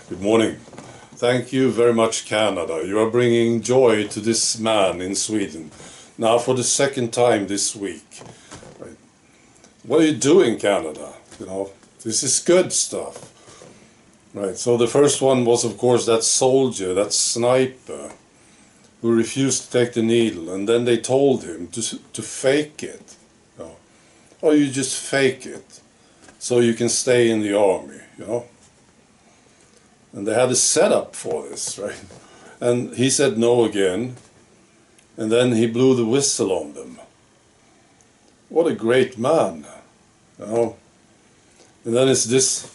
Good morning. Thank you very much, Canada. You are bringing joy to this man in Sweden. Now for the second time this week. Right. What are you doing, Canada? You know, this is good stuff. Right, so the first one was, of course, that soldier, that sniper, who refused to take the needle, and then they told him to fake it. You know? Or you just fake it, so you can stay in the army, you know. And they had a setup for this, right? And he said no again, and then he blew the whistle on them. What a great man, you know. And then it's this,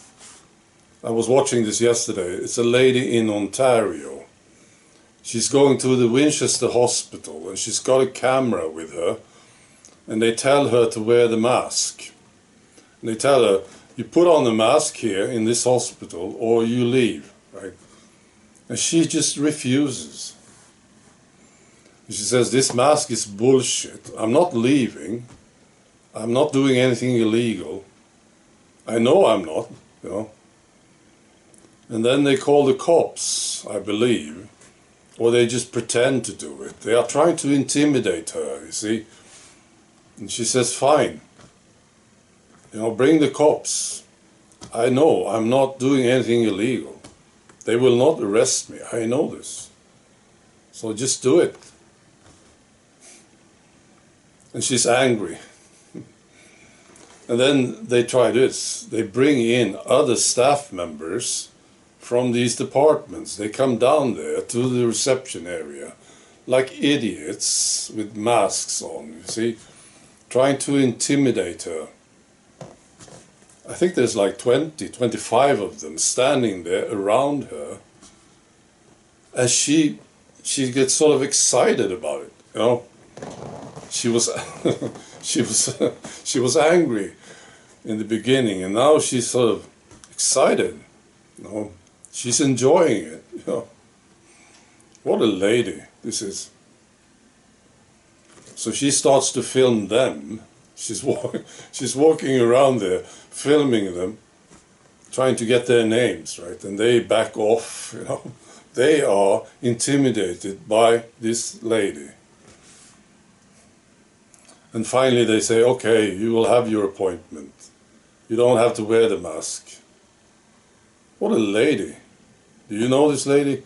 I was watching this yesterday, it's a lady in Ontario. She's going to the Winchester Hospital and she's got a camera with her, and they tell her to wear the mask. And they tell her, you put on the mask here in this hospital or you leave, right? And she just refuses. She says, this mask is bullshit. I'm not leaving. I'm not doing anything illegal. I know I'm not, you know. And then they call the cops, I believe, or they just pretend to do it. They are trying to intimidate her, you see. And she says, fine, you know, bring the cops. I know I'm not doing anything illegal. They will not arrest me, I know this. So just do it. And she's angry. And then they try this. They bring in other staff members from these departments. They come down there to the reception area like idiots with masks on, you see, trying to intimidate her. I think there's like 20, 25 of them standing there around her as she gets sort of excited about it, you know. She was she was angry in the beginning, and now she's sort of excited, you know. She's enjoying it, you know. What a lady this is. So she starts to film them. She's walking around there, filming them, trying to get their names, right? And they back off, you know. They are intimidated by this lady. And finally they say, okay, you will have your appointment. You don't have to wear the mask. What a lady. Do you know this lady?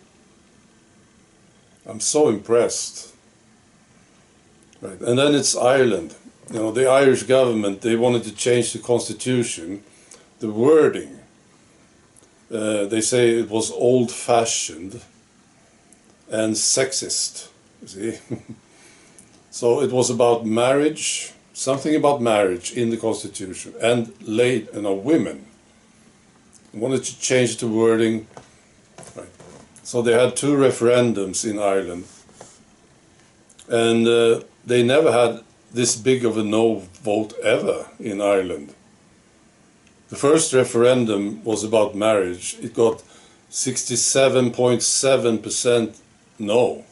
I'm so impressed. Right. And then it's Ireland. You know, the Irish government, they wanted to change the constitution. The wording, they say it was old-fashioned and sexist, you see. So it was about marriage, something about marriage in the constitution, and women. They wanted to change the wording. Right. So they had 2 referendums in Ireland, and they never had this big of a no vote ever in Ireland. The first referendum was about marriage. It got 67.7% no.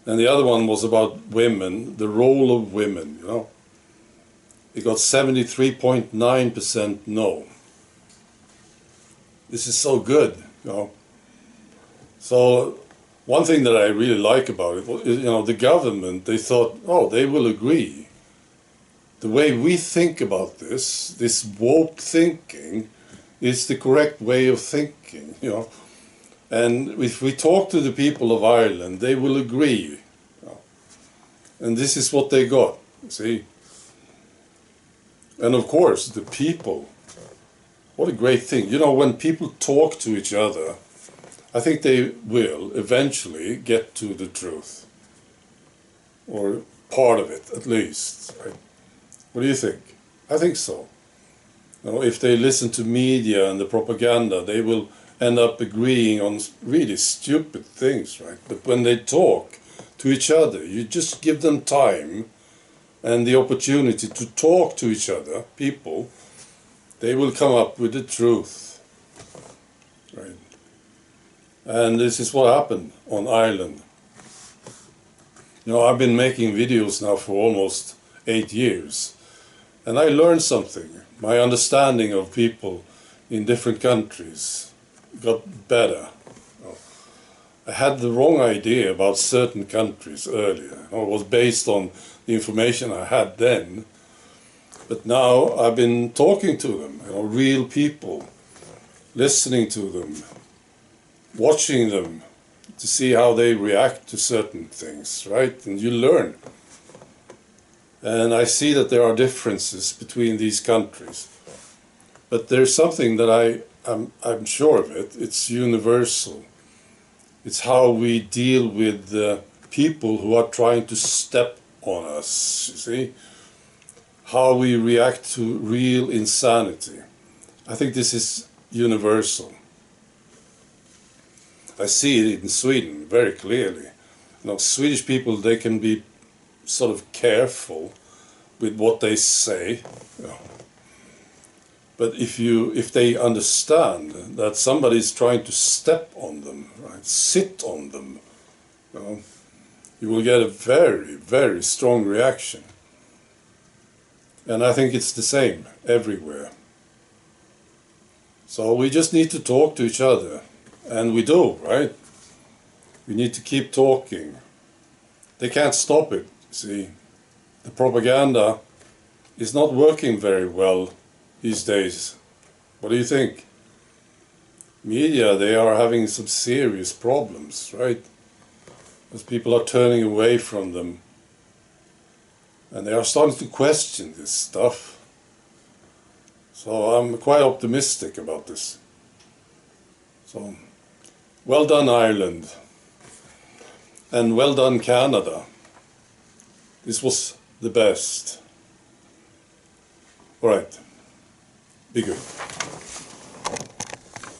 And the other one was about women, the role of women, you know. It got 73.9% no. This is so good, you know. So one thing that I really like about it, you know, the government, they thought, oh, they will agree. The way we think about this woke thinking, is the correct way of thinking, you know. And if we talk to the people of Ireland, they will agree. You know. And this is what they got, see. And of course, the people, what a great thing. You know, when people talk to each other, I think they will eventually get to the truth. Or part of it, at least. Right? What do you think? I think so. You know, if they listen to media and the propaganda, they will end up agreeing on really stupid things, right? But when they talk to each other, you just give them time and the opportunity to talk to each other, people, they will come up with the truth, right? And this is what happened on Ireland. You know, I've been making videos now for almost 8 years, and I learned something. My understanding of people in different countries got better. I had the wrong idea about certain countries earlier. It was based on the information I had then. But now I've been talking to them, real people, listening to them, watching them to see how they react to certain things, right? And you learn. And I see that there are differences between these countries. But there's something that I'm sure of it. It's universal. It's how we deal with the people who are trying to step on us, you see? How we react to real insanity. I think this is universal. I see it in Sweden very clearly. Swedish people, they can be sort of careful with what they say. But if they understand that somebody is trying to step on them, right, sit on them, you will get a very, very strong reaction. And I think it's the same everywhere. So we just need to talk to each other. And we do, right? We need to keep talking. They can't stop it, see. The propaganda is not working very well these days. What do you think? Media, they are having some serious problems, right? Because people are turning away from them. And they are starting to question this stuff. So I'm quite optimistic about this. So, well done Ireland. And well done Canada. This was the best. All right. Be good.